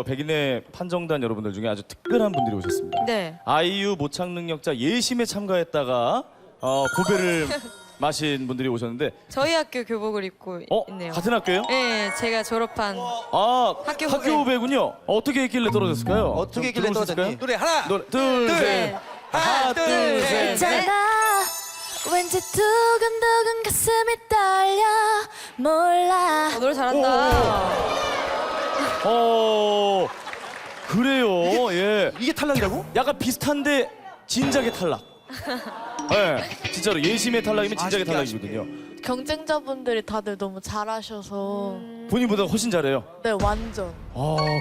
백인의 판정단 여러분들 중에 아주 특별한 분들이 오셨습니다. 네. 아이유 모창 능력자 예심에 참가했다가 고배를 마신 분들이 오셨는데 저희 학교 교복을 입고 있네요. 같은 학교예요? 네, 제가 졸업한 학교 후배군요. 어떻게 했길래 떨어졌을까요? 어떻게 했길래 떨어졌니? 노래 하나, 둘, 셋. 하나, 둘, 셋. 있잖아. 왠지 두근두근 가슴이 떨려 몰라. 노래 잘한다. 그래요. 예. 이게 탈락이라고? 약간 비슷한데 진작에 탈락. 네, 진짜로 예심의 탈락이면 진작에 아쉽게, 탈락이거든요. 경쟁자분들이 다들 너무 잘하셔서 본인보다 훨씬 잘해요. 네 완전.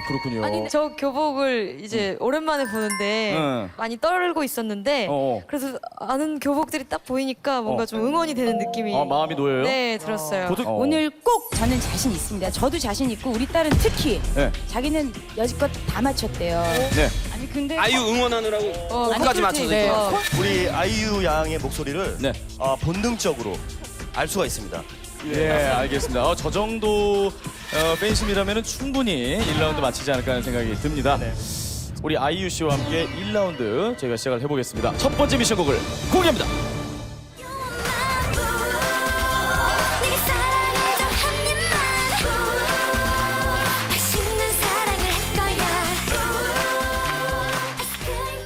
그렇군요. 아니, 저 교복을 이제 오랜만에 보는데 응. 많이 떨고 있었는데 그래서 아는 교복들이 딱 보이니까 뭔가 좀 응원이 되는 느낌이 마음이 놓여요? 네, 들었어요. 오늘 꼭 저는 자신 있습니다. 저도 자신 있고 우리 딸은 특히 네. 자기는 여지껏 다 맞췄대요. 네. 아니 근데 아이유 응원하느라고 끝까지 맞춰서 네. 우리 아이유 양의 목소리를 네. 본능적으로 알 수가 있습니다. 예, 알겠습니다. 저 정도 팬심이라면 충분히 1라운드 마치지 않을까 하는 생각이 듭니다. 우리 아이유 씨와 함께 1라운드 저희가 시작을 해보겠습니다. 첫 번째 미션곡을 공개합니다. 네가 사랑해줘 한 입만. 맛있는 사랑을 할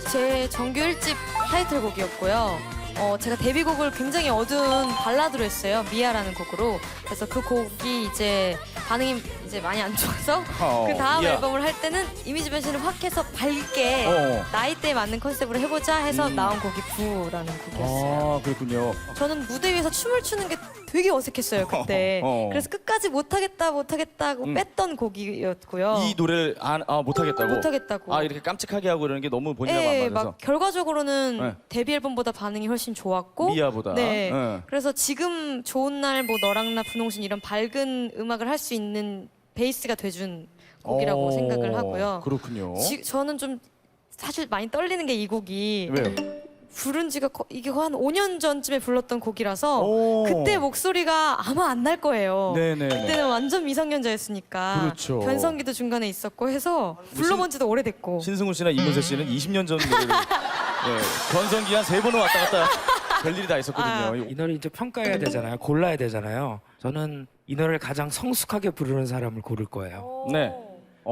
거야. 제 정규 1집 타이틀곡이었고요. 제가 데뷔곡을 굉장히 어두운 발라드로 했어요. 미아라는 곡으로. 그래서 그 곡이 이제 반응이 이제 많이 안 좋아서 그 다음 미아. 앨범을 할 때는 이미지 변신을 확 해서 밝게 나이대에 맞는 컨셉으로 해보자 해서 나온 곡이 부라는 곡이었어요. 그렇군요. 저는 무대 위에서 춤을 추는 게 되게 어색했어요 그때. 그래서 끝까지 못하겠다고 뺐던 곡이었고요. 이 노래를 못하겠다고? 못하겠다고. 이렇게 깜찍하게 하고 이러는 게 너무 본인하고 안 네, 맞아서? 막 결과적으로는 네. 데뷔 앨범보다 반응이 훨씬 좋았고 미아보다? 네. 네. 그래서 지금 좋은 날 뭐 너랑 나 분홍신 이런 밝은 음악을 할 수 있는 베이스가 돼준 곡이라고 생각을 하고요. 그렇군요. 저는 좀 사실 많이 떨리는 게 이 곡이 왜요? 부른 지가 이게 한 5년 전쯤에 불렀던 곡이라서 오. 그때 목소리가 아마 안 날 거예요. 네네. 그때는 완전 미성년자였으니까 그렇죠. 변성기도 중간에 있었고 해서 불러본 지도 오래됐고 신승훈 씨나 이문세 씨는 20년 전 노래를 변성기 한 3번은 왔다 갔다 별일이 다 있었거든요. 이 노래 이제 평가해야 되잖아요. 골라야 되잖아요. 저는 이 노래를 가장 성숙하게 부르는 사람을 고를 거예요. 네.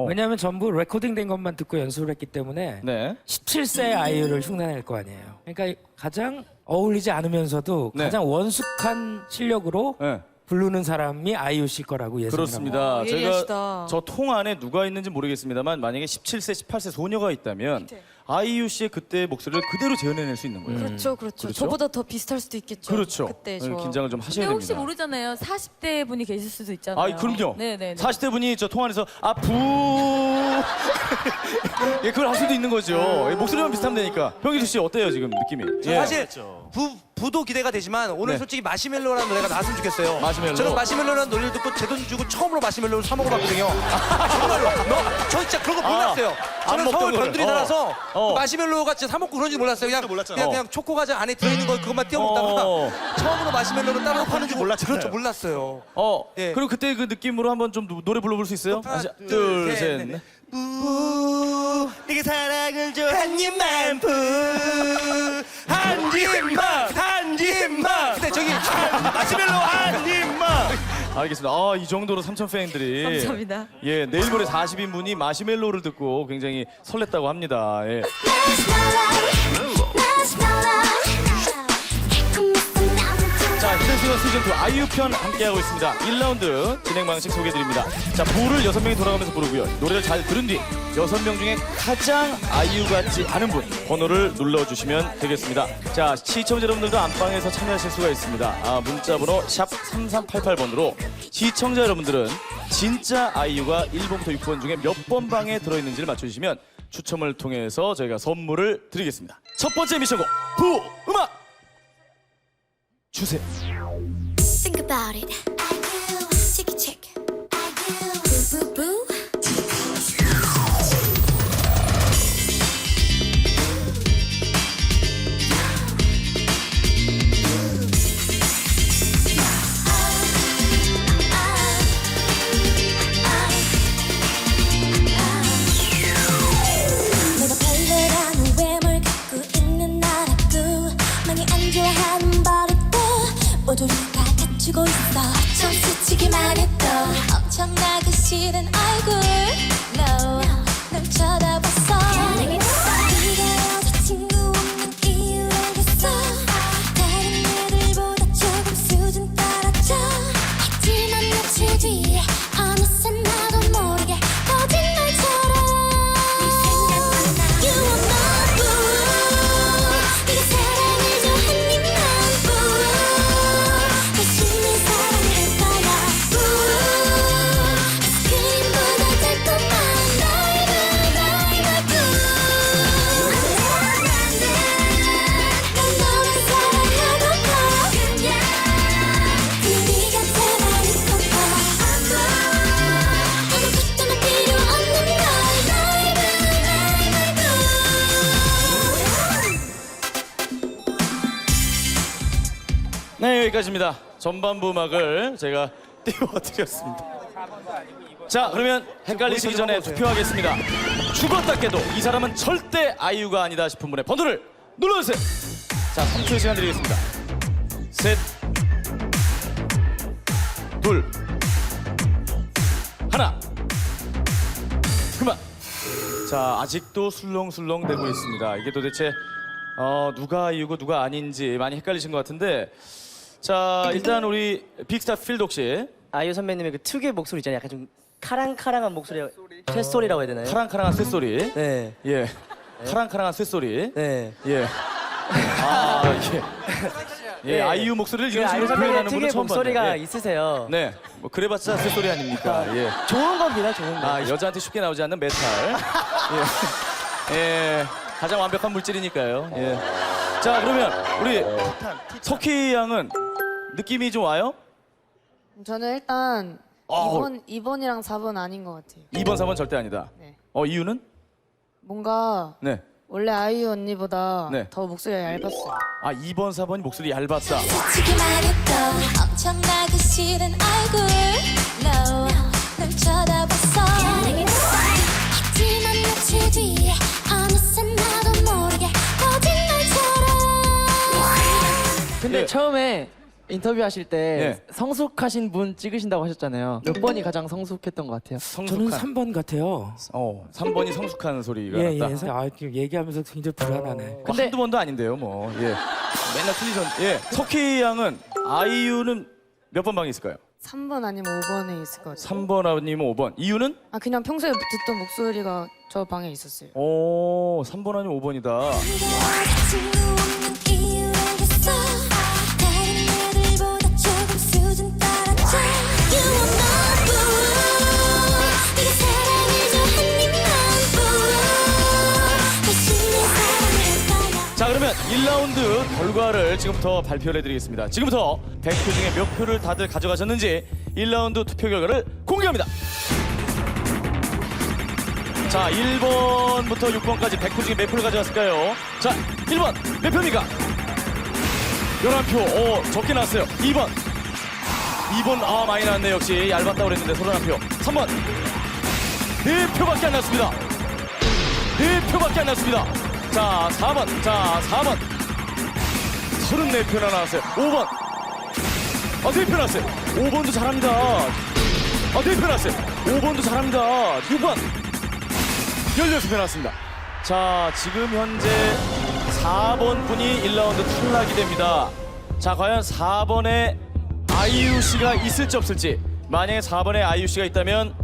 왜냐하면 전부 레코딩된 것만 듣고 연습을 했기 때문에 네. 17세 아이유를 흉내낼 거 아니에요. 그러니까 가장 어울리지 않으면서도 네. 가장 원숙한 실력으로 네. 부르는 사람이 아이유 씨 거라고 예상합니다. 그렇습니다. 예리하시다. 제가 저 통 안에 누가 있는지 모르겠습니다만 만약에 17세, 18세 소녀가 있다면 아이유 씨의 그때의 목소리를 그대로 재현해낼 수 있는 거예요. 그렇죠. 그렇죠? 저보다 더 비슷할 수도 있겠죠. 그렇죠. 그때 긴장을 좀 하셔야 근데 혹시 됩니다. 모르잖아요. 40대 분이 계실 수도 있잖아요. 그럼요. 네네. 40대 분이 저 통 안에서 예, 그걸 할 수도 있는 거죠. 목소리만 비슷하면 되니까. 병기수 씨 어때요 지금 느낌이? 사실 부도 기대가 되지만 오늘 네. 솔직히 마시멜로라는 노래가 나왔으면 좋겠어요. 마시멜로? 저는 마시멜로라는 노래를 듣고 제 돈 주고 처음으로 마시멜로를 사 먹어봤거든요. 정말로. 저 진짜 그런 거 몰랐어요. 안 저는 먹던 서울 거를. 변두리 살아서 어. 마시멜로가 진짜 사 먹고 그런지 몰랐어요. 그냥 초코 과자 안에 들어있는 거 그것만 띄워 먹다가 처음으로 마시멜로를 따로 파는 줄 몰랐죠. 그렇죠, 몰랐어요. 예. 그리고 그때 그 느낌으로 한번 좀 노래 불러볼 수 있어요? 하나, 둘, 셋, 넷. 네게 사랑을 줘 한 입만 한 입만 근데 저기 마시멜로 한 입만 알겠습니다. 이 정도로 삼천 팬들이 감사합니다. 예, 내일 모레 40인분이 마시멜로를 듣고 굉장히 설렜다고 합니다. 예. 자, 히든싱어 시즌2 아이유 편 함께하고 있습니다. 1라운드 진행 방식 소개해드립니다. 자, 부를 6명이 돌아가면서 부르고요. 노래를 잘 들은 뒤 6명 중에 가장 아이유 같지 않은 분 번호를 눌러주시면 되겠습니다. 자, 시청자 여러분들도 안방에서 참여하실 수가 있습니다. 문자번호 샵 3388번으로 시청자 여러분들은 진짜 아이유가 1번부터 6번 중에 몇 번 방에 들어있는지를 맞춰주시면 추첨을 통해서 저희가 선물을 드리겠습니다. 첫 번째 미션곡 부 음악 주세요. Think about it. Check it, check. Boo, boo, boo. 싫은 얼굴 No 널 쳐다봤어 네가 여자친구 없는 이유 알겠어 다른 애들보다 조금 수준 떨어져 하지만 며칠 뒤에 어느새 나도 모르게 거짓말처럼 네 생각만 나 You are my boo 네가 사랑을 줘 한 입만 boo 다시 내 사랑할 거야 boo 아이스크림보다 달콤한 날 boo 난 너를 사랑하고파 그냥 우리 곁에 날 있고파 아무것도 나 필요 없는 걸 네, 여기까지입니다. 전반부 음악을 제가 띄워드렸습니다. 자, 그러면 헷갈리시기 전에 투표하겠습니다. 죽었다 깨도 이 사람은 절대 아이유가 아니다 싶은 분의 번호를 눌러주세요. 자, 3초의 시간 드리겠습니다. 셋, 둘, 하나. 그만. 자, 아직도 술렁술렁 되고 있습니다. 이게 도대체 누가 아이유고 누가 아닌지 많이 헷갈리신 것 같은데, 자, 일단 우리 빅스타 필독 씨. 아이유 선배님의 그 특유의 목소리 있잖아요. 약간 좀 카랑카랑한 목소리가 쇳소리라고 해야 되나요? 카랑카랑한 쇳소리. 네. 예. 카랑카랑한 쇳소리. 네. 예. 아, 예. 예, 아이유 목소리를 그 이런 아이유 식으로 선배님의 표현하는 분은 특유의 처음 목소리가 봤네요. 예. 있으세요. 네. 뭐 그래봤자 쇳소리 아닙니까? 예. 좋은 겁니다, 좋은 거. 아, 여자한테 쉽게 나오지 않는 메탈. 예. 예. 가장 완벽한 물질이니까요. 예. 자, 그러면 우리 석희 양은 느낌이 좀 와요? 저는 일단 어. 2번이랑 4번 아닌 것 같아요. 2번, 4번 절대 아니다. 네. 이유는? 뭔가 네. 원래 아이유 언니보다 네. 더 목소리가 얇았어요. 아, 2번, 4번이 목소리 얇았다. 솔직히 말해도 엄청나게 싫은 얼굴 No 널 쳐다봤어 하지만 며칠 뒤에 어느새 나도 모르게 거짓말처럼 근데 예. 처음에 인터뷰하실 때 예. 성숙하신 분 찍으신다고 하셨잖아요. 몇 번이 가장 성숙했던 것 같아요? 저는 3번 같아요. 3번이 성숙한 소리가 예, 났다. 예. 아, 지금 얘기하면서 굉장히 불안하네. 뭐 근데- 한두 번도 아닌데요, 뭐. 예. 맨날 틀리셨. 예. 석희 양은 아이유는 몇 번 방에 있을까요? 3번 아니면 5번에 있을 것 같아요. 3번 아니면 5번. 이유는? 아 그냥 평소에 듣던 목소리가 저 방에 있었어요. 3번 아니면 5번이다. 여자친구 없는 이유 알겠어 다른 애들보다 조금 수준 떨어져 You are my boo 네가 사랑을 줘 한 입만 boo 다시 내 사랑할 거야 자, 그러면 1라운드 결과를 지금부터 발표를 해드리겠습니다. 지금부터 100표 중에 몇 표를 다들 가져가셨는지 1라운드 투표 결과를 공개합니다. 자, 1번부터 6번까지 100표 중에 몇 표를 가져갔을까요? 자, 1번 몇 표입니까? 11표. 적게 나왔어요. 2번. 2번 많이 나왔네. 역시 얇았다고 그랬는데 31표. 3번 4표밖에 안 났습니다. 4표밖에 안 났습니다. 자, 4번. 자, 4번 34표나 나왔어요. 5번 4표 나왔어요. 5번도 잘합니다. 4표 나왔어요. 5번도 잘합니다. 6번 16표 나왔습니다. 자, 지금 현재 4번 분이 1라운드 탈락이 됩니다. 자, 과연 4번에 아이유 씨가 있을지 없을지. 만약에 4번에 아이유 씨가 있다면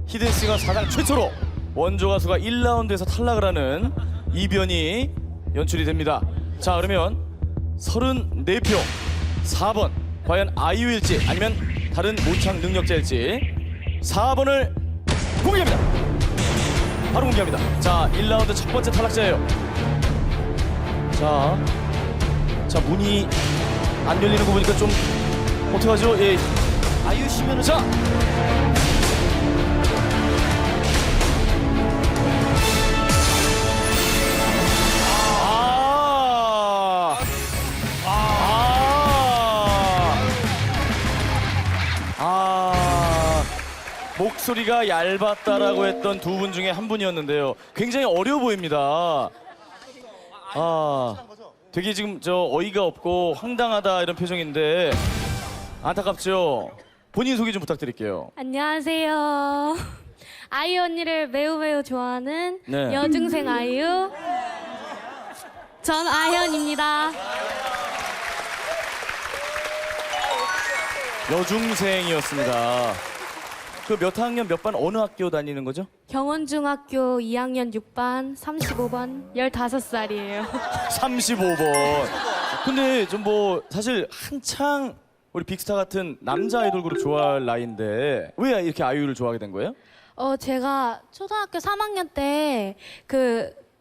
히든싱어 사상 최초로 원조 가수가 1라운드에서 탈락을 하는 이변이 연출이 됩니다. 자, 그러면 34표 4번 과연 아이유일지 아니면 다른 모창 능력자일지 4번을 공개합니다. 바로 공개합니다. 자, 1라운드 첫 번째 탈락자예요. 자, 문이 안 열리는 거 보니까 좀 어떡하죠? 예. 아이유 씨면은 자. 목소리가 얇았다라고 했던 두 분 중에 한 분이었는데요. 굉장히 어려워 보입니다. 되게 지금 어이가 없고 황당하다 이런 표정인데 안타깝죠? 본인 소개 좀 부탁드릴게요. 안녕하세요. 아이유 언니를 매우 좋아하는 네. 여중생 아이유. 전 아현입니다. 여중생이었습니다. 그 몇 학년 몇 반 어느 학교 다니는 거죠? 경원중학교 2학년 6반 35번 15살이에요. 35번. 근데 좀 뭐 사실 한창 우리 빅스타 같은 남자 아이돌 그룹 좋아할 나이인데 왜 이렇게 아이유를 좋아하게 된 거예요? 제가 초등학교 3학년 때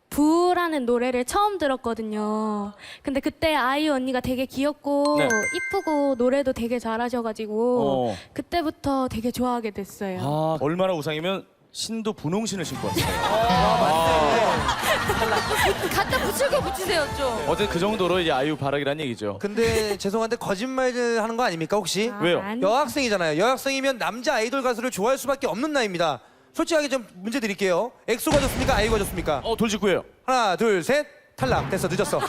부라는 노래를 처음 들었거든요. 근데 그때 아이유 언니가 되게 귀엽고 네. 이쁘고 노래도 되게 잘하셔가지고 어. 그때부터 되게 좋아하게 됐어요. 아, 얼마나 우상이면 신도 분홍신을 신고 왔어요. 갖다 붙일 거 붙이세요 좀. 어제 그 정도로 이제 아이유 바라기란 얘기죠. 근데 죄송한데 거짓말 하는 거 아닙니까 혹시? 왜요? 아니. 여학생이잖아요. 여학생이면 남자 아이돌 가수를 좋아할 수밖에 없는 나이입니다. 솔직하게 좀 문제 드릴게요. 엑소가 좋습니까? 아이유가 좋습니까? 돌직구예요. 하나, 둘, 셋. 탈락. 됐어. 늦었어. 네.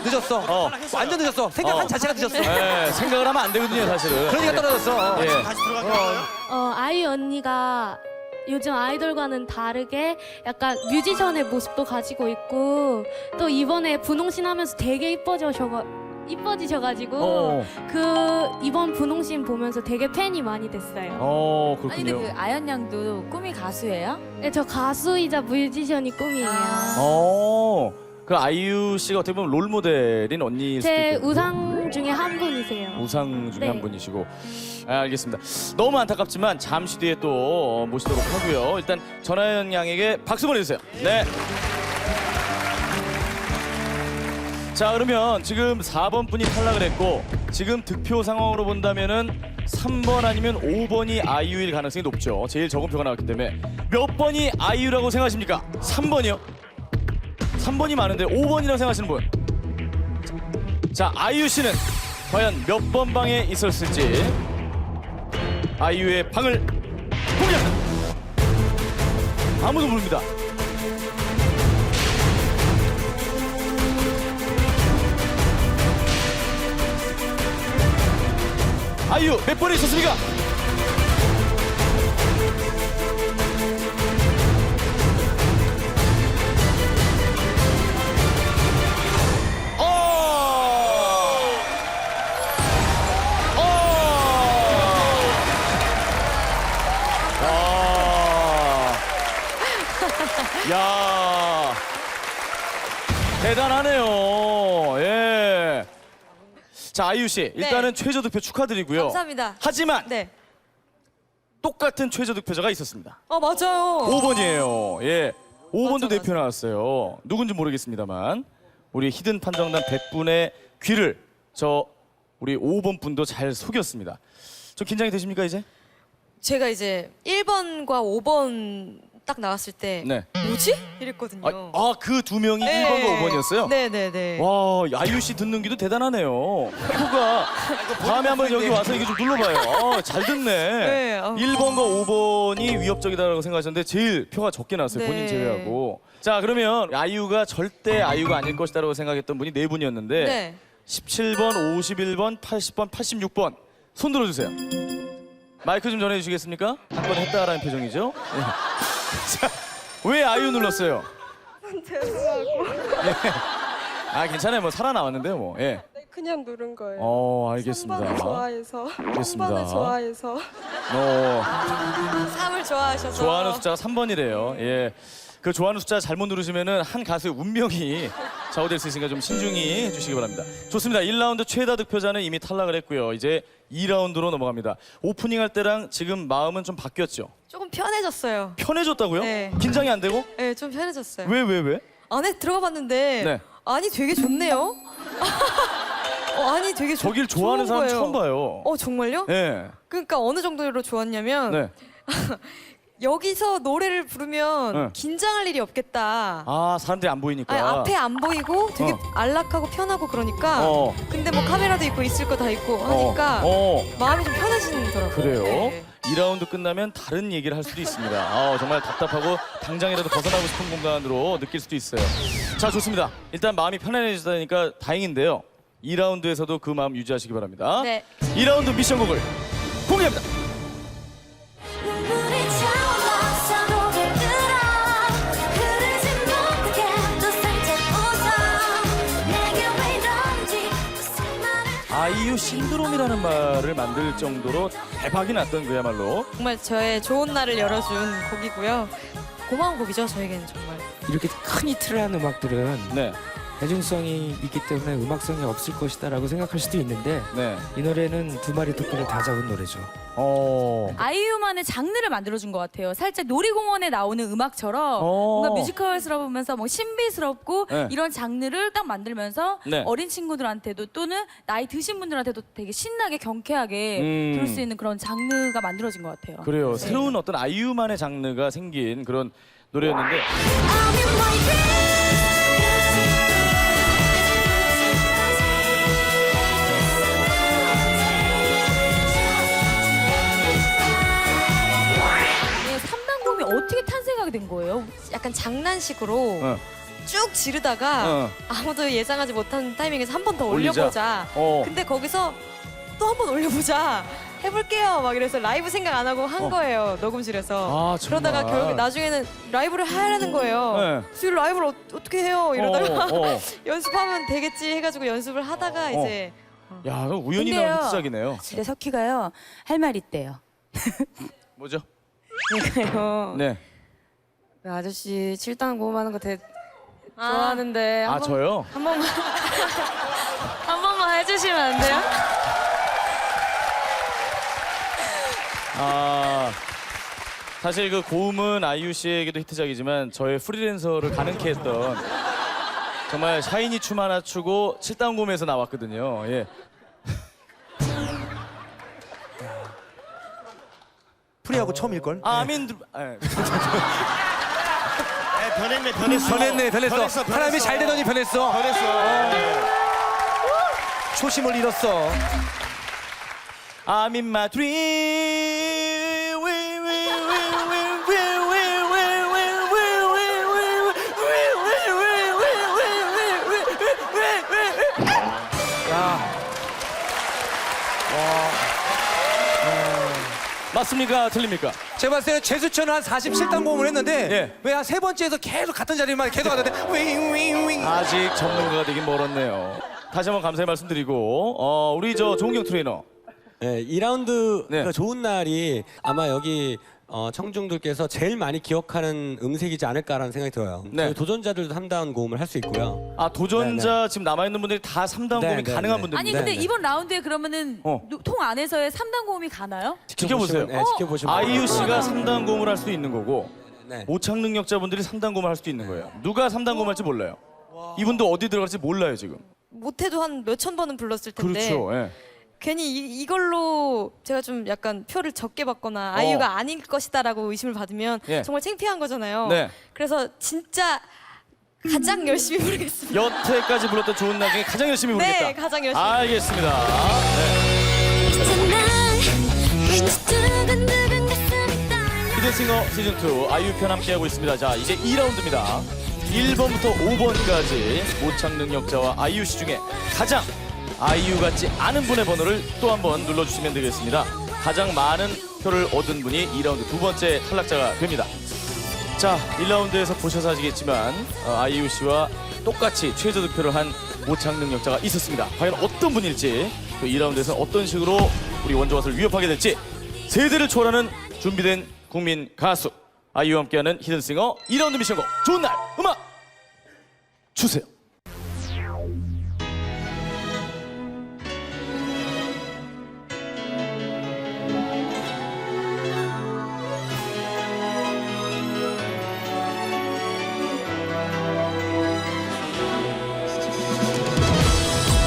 늦었어. 완전 늦었어. 생각한 자체가 늦었어. 네, 생각을 하면 안 되거든요, 사실은. 그러니까 떨어졌어. 예. 아이유 언니가 요즘 아이돌과는 다르게 약간 뮤지션의 모습도 가지고 있고 또 이번에 분홍신 하면서 되게 이뻐지셔가지고 이번 분홍신 보면서 되게 팬이 많이 됐어요. 아니 근데 그렇군요. 그 아연 양도 꿈이 가수예요? 네, 저 가수이자 뮤지션이 꿈이에요. 그 아이유 씨가 어떻게 보면 롤 모델인 언니일 수도 제 있겠네요. 우상 중에 한 분이세요. 우상 중에 네. 한 분이시고. 알겠습니다. 너무 안타깝지만 잠시 뒤에 또 모시도록 하고요. 일단 전하연 양에게 박수 보내주세요. 네. 자, 그러면 지금 4번 분이 탈락을 했고 지금 득표 상황으로 본다면은 3번 아니면 5번이 아이유일 가능성이 높죠. 제일 적은 표가 나왔기 때문에 몇 번이 아이유라고 생각하십니까? 3번이요. 3번이 많은데 5번이라고 생각하시는 분. 자, 아이유 씨는 과연 몇 번 방에 있었을지 아이유의 방을 공개합니다. 아무도 모릅니다. 아이유 몇 번에 있었습니까? 야, 대단하네요. 예. 자, 아이유 씨, 일단은 최저 득표 축하드리고요. 감사합니다. 하지만 네. 똑같은 최저 득표자가 있었습니다. 맞아요. 5번이에요. 예. 5번도 맞아, 네 표 맞아. 나왔어요. 누군지 모르겠습니다만 우리 히든 판정단 100분의 귀를 우리 5번 분도 잘 속였습니다. 좀 긴장이 되십니까 이제? 제가 이제 1번과 5번 딱 나왔을 때 네. 뭐지? 이랬거든요. 그 두 명이 네. 1번과 5번이었어요? 네네네. 와, 아이유 씨 듣는 귀도 대단하네요. 표가 다음에 한번 여기 와서 이게 좀 눌러봐요. 잘 듣네. 네, 1번과 5번이 위협적이다라고 생각하셨는데 제일 표가 적게 나왔어요. 네. 본인 제외하고. 자, 그러면 아이유가 절대 아이유가 아닐 것이다라고 생각했던 분이 네 분이었는데 네. 17번, 51번, 80번, 86번 손 들어주세요. 마이크 좀 전해주시겠습니까? 한 번 했다라는 표정이죠. 예. 자, 왜 아이유 눌렀어요? 죄송하고 괜찮아요. 뭐 살아나왔는데요, 뭐. 예. 그냥 누른 거예요. 알겠습니다. 3번을 좋아해서. 알겠습니다. 3번을 좋아해서. 3을 좋아하셔서. 좋아하는 숫자가 3번이래요. 예. 그 좋아하는 숫자 잘못 누르시면은 한 가수의 운명이 좌우될 수 있으니까 좀 신중히 해주시기 바랍니다. 좋습니다. 1라운드 최다 득표자는 이미 탈락을 했고요. 이제 2라운드로 넘어갑니다. 오프닝 할 때랑 지금 마음은 좀 바뀌었죠? 조금 편해졌어요. 편해졌다고요? 네. 긴장이 안 되고? 네, 좀 편해졌어요. 왜? 안에 들어가 봤는데 네. 아니 되게 좋네요. 아니 되게 저길 좋아하는 좋은 사람 거예요. 처음 봐요. 정말요? 네. 그러니까 어느 정도로 좋았냐면 네. 여기서 노래를 부르면 네. 긴장할 일이 없겠다. 사람들이 안 보이니까. 아니, 앞에 안 보이고 되게 안락하고 편하고 그러니까 근데 뭐 카메라도 있고 있을 거 다 있고 하니까 마음이 좀 편해지더라고요. 그래요? 네. 2라운드 끝나면 다른 얘기를 할 수도 있습니다. 정말 답답하고 당장이라도 벗어나고 싶은 공간으로 느낄 수도 있어요. 자, 좋습니다. 일단 마음이 편안해지다니까 다행인데요. 2라운드에서도 그 마음 유지하시기 바랍니다. 네. 2라운드 미션곡을 공개합니다. 눈물이 차올라 서로를 끌어 흐르지 못하게 또 살짝 웃어 내게 왜 이런지 무슨 말을 아이유 신드롬이라는 말을 만들 정도로 대박이 났던 그야말로 정말 저의 좋은 날을 열어준 곡이고요. 고마운 곡이죠, 저에게는 정말. 이렇게 큰 히트를 한 음악들은 네. 대중성이 있기 때문에 음악성이 없을 것이다라고 생각할 수도 있는데 네. 이 노래는 두 마리 토끼를 다 잡은 노래죠. 아이유만의 장르를 만들어준 것 같아요. 살짝 놀이공원에 나오는 음악처럼 뭔가 뮤지컬스러우면서 뭐 신비스럽고 네. 이런 장르를 딱 만들면서 네. 어린 친구들한테도 또는 나이 드신 분들한테도 되게 신나게 경쾌하게 들을 수 있는 그런 장르가 만들어진 것 같아요. 그래요. 새로운 어떤 아이유만의 장르가 생긴 그런 노래였는데 I'm in my dreams 네, 3단곰이 어떻게 탄생하게 된 거예요? 약간 장난식으로 어. 쭉 지르다가 어. 아무도 예상하지 못한 타이밍에서 한 번 더 올리자. 올려보자. 근데 거기서 또 한 번 올려보자. 해볼게요. 막 이래서 라이브 생각 안 하고 한 거예요. 녹음실에서. 아, 정말. 그러다가 결국 나중에는 라이브를 하려는 거예요. 네. 지금 라이브를 어떻게 해요? 이러다가 어. 연습하면 되겠지 해가지고 연습을 하다가 이제 야, 그럼 우연히 근데요. 나온 히트작이네요. 근데 석희가요 할 말 있대요. 뭐죠? 그러니까요. 네. 그 아저씨 7단 고음하는 거 되게 좋아하는데 아, 저요? 한 번만 한 번만 해주시면 안 돼요? 아, 사실 그 고음은 아이유 씨에게도 히트작이지만 저의 프리랜서를 가능케 했던 정말 샤이니 춤 하나 추고 7단 고음에서 나왔거든요. 예. 프리하고 처음일걸? 아민 변했어. 사람이 잘 되더니 변했어. 초심을 잃었어. I'm in my dream. 맞습니까? 틀립니까? 제가 봤을 때는 제수처는 한 47단 고음을 했는데 예. 왜 한 세 번째에서 계속 같은 자리만 계속 하는데 윙윙윙 아직 전문가가 되긴 멀었네요. 다시 한번 감사의 말씀드리고 우리 저 조은경 트레이너. 네, 2라운드 네. 좋은 날이 아마 여기 청중들께서 제일 많이 기억하는 음색이지 않을까라는 생각이 들어요. 네. 저희 도전자들도 3단 고음을 할 수 있고요. 아, 도전자 지금 남아있는 분들이 다 3단 고음이 네, 가능한 네. 분들입니다. 아니 근데 이번 라운드에 그러면은 어. 통 안에서의 3단 고음이 가나요? 지켜보세요. 네, 지켜보시면 아이유 씨가 3단 고음을 할 수도 있는 거고 네. 모창 능력자분들이 3단 고음을 할 수도 있는 거예요. 누가 3단 고음 할지 몰라요. 이분도 어디 들어갈지 몰라요, 지금. 못해도 한 몇천 번은 불렀을 텐데 그렇죠. 예. 괜히 이걸로 제가 좀 약간 표를 적게 받거나 아이유가 아닐 것이다라고 의심을 받으면 예. 정말 창피한 거잖아요. 네. 그래서 진짜 가장 열심히 부르겠습니다. 여태까지 불렀던 좋은 날 중에 가장 열심히 부르겠다. 네, 가장 열심히. 알겠습니다. 네. 있잖아 왠지 두근두근 가슴이 떨려 히든싱어 시즌2 아이유 편 함께하고 있습니다. 자, 이제 2라운드입니다. 1번부터 5번까지 모창 능력자와 아이유 씨 중에 가장 아이유 같지 않은 분의 번호를 또 한 번 눌러주시면 되겠습니다. 가장 많은 표를 얻은 분이 2라운드 두 번째 탈락자가 됩니다. 자, 1라운드에서 보셔서 아시겠지만 아이유 씨와 똑같이 최저 득표를 한 모창 능력자가 있었습니다. 과연 어떤 분일지 또 2라운드에서 어떤 식으로 우리 원조와를 위협하게 될지 세대를 초월하는 준비된 국민 가수 아이유와 함께하는 히든싱어 2라운드 미션곡 좋은 날 음악 주세요.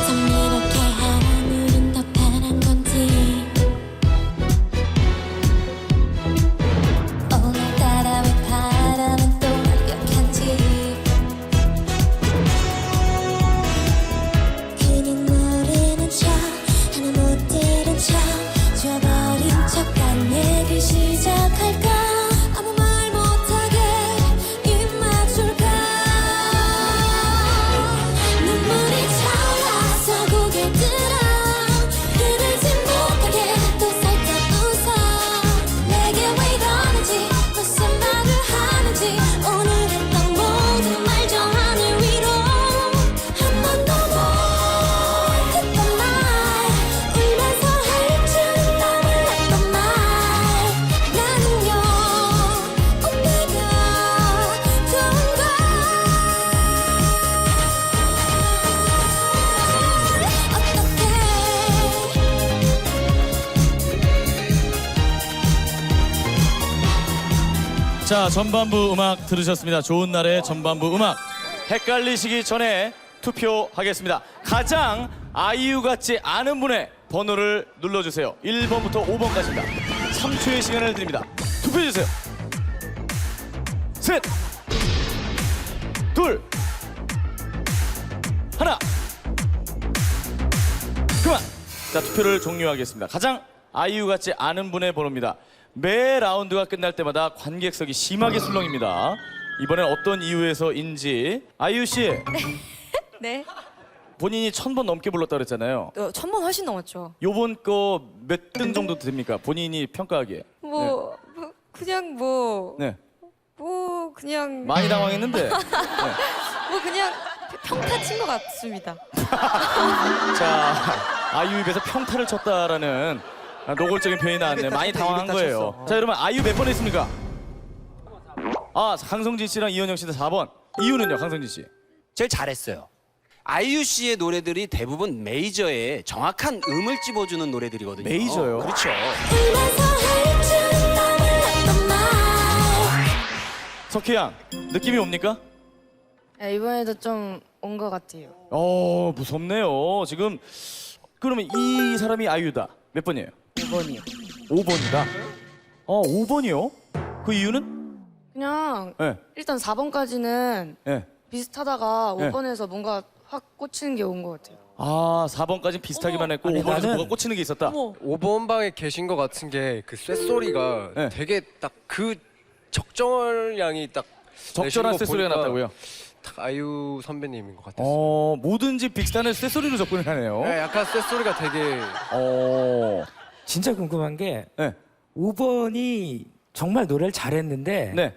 참 이렇게 하늘은 더 파란 건지 오늘따라 왜 바람은 또 완벽한지 자, 전반부 음악 들으셨습니다. 좋은 날의 전반부 음악. 헷갈리시기 전에 투표하겠습니다. 가장 아이유 같지 않은 분의 번호를 눌러주세요. 1번부터 5번까지입니다. 3초의 시간을 드립니다. 투표해주세요. 셋, 둘, 하나. 그만. 자, 투표를 종료하겠습니다. 가장 아이유 같지 않은 분의 번호입니다. 매 라운드가 끝날 때마다 관객석이 심하게 술렁입니다. 이번엔 어떤 이유에서인지. 아이유 씨, 네. 본인이 1000번 넘게 불렀다 그랬잖아요. 1000번 훨씬 넘었죠. 요번 거 몇 등 정도 됩니까? 본인이 평가하기에. 그냥 네. 그냥 많이 당황했는데. 네. 그냥 평타 친 것 같습니다. 자, 아이유 입에서 평타를 쳤다라는 노골적인 표현이 나왔네요. 많이 당황한 거예요. 자, 여러분 아이유 몇 번 했습니까? 아, 강성진 씨랑 이현영 씨도 4번. 이유는요, 강성진 씨? 제일 잘했어요. 아이유 씨의 노래들이 대부분 메이저에 정확한 음을 찝어주는 노래들이거든요. 메이저요? 그렇죠. 울면서 할 줄은 너 몰랐던 말 석희 양, 느낌이 옵니까? 네, 이번에도 좀 온 것 같아요. 무섭네요. 지금 그러면 이 사람이 아이유다. 몇 번이에요? 5번이요. 5번이다. 5번이요? 그 이유는? 그냥 네. 일단 4번까지는 네. 비슷하다가 네. 5번에서 뭔가 확 꽂히는 게 온 것 같아요. 아, 4번까지 비슷하기만 했고 아니, 5번에서 나는- 뭐가 꽂히는 게 있었다. 5번 방에 계신 것 같은 게 그 쇳소리가 네. 되게 딱 그 적절량이 딱 적절한 내시는 거 쇳소리가 보니까 났다고요? 딱 아이유 선배님인 것 같았어요. 뭐든지 빅스타는 쇳소리로 접근을 하네요. 네, 약간 쇳소리가 되게 진짜 궁금한 게 네. 5번이 정말 노래를 잘했는데 네.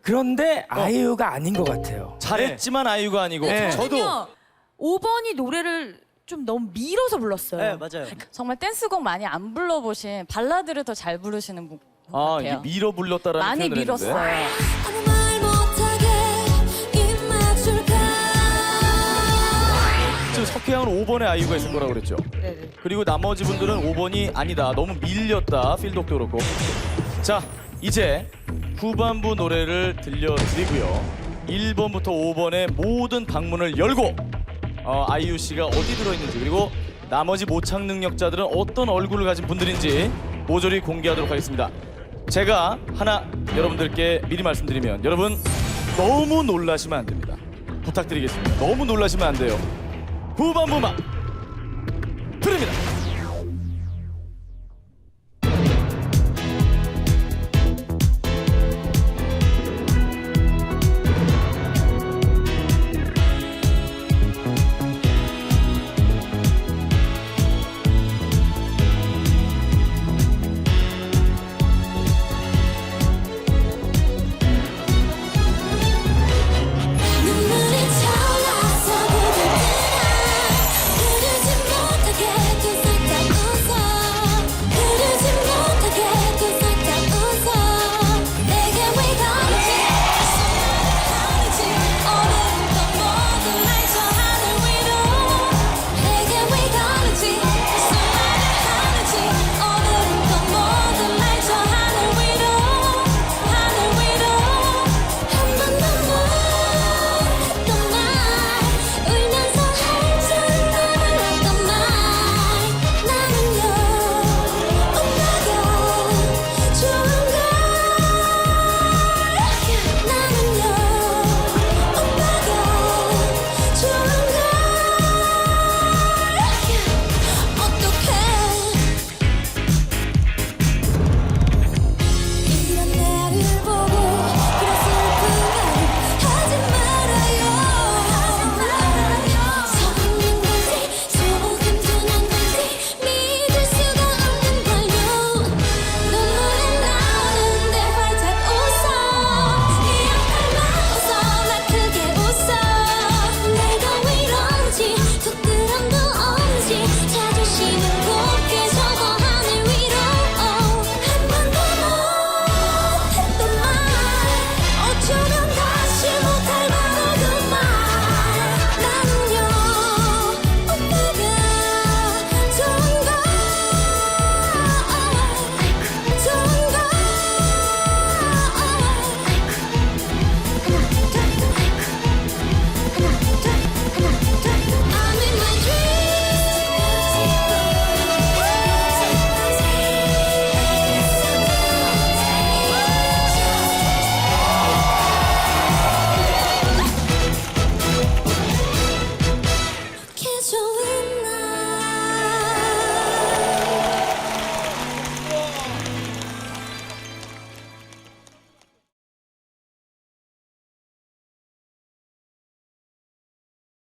그런데 아이유가 아닌 것 같아요. 잘했지만 아이유가 아니고. 네. 저도 5번이 노래를 좀 너무 밀어서 불렀어요. 네, 맞아요. 정말 댄스곡 많이 안 불러보신 발라드를 더 잘 부르시는 분 이게 같아요. 밀어 불렀다라는 많이 표현을 했는데. 밀었어요. 아무 말 못하게 입 맞출까 지금 석희 양은 5번에 아이유가 있을 거라고 그랬죠. 네네. 그리고 나머지 분들은 5번이 아니다. 너무 밀렸다. 필독도 그렇고. 자, 이제 후반부 노래를 들려드리고요. 1번부터 5번의 모든 방문을 열고 아이유 씨가 어디 들어있는지 그리고 나머지 모창 능력자들은 어떤 얼굴을 가진 분들인지 모조리 공개하도록 하겠습니다. 제가 하나 여러분들께 미리 말씀드리면 여러분 너무 놀라시면 안 됩니다. 부탁드리겠습니다. 너무 놀라시면 안 돼요. 후반부 음악 드립니다.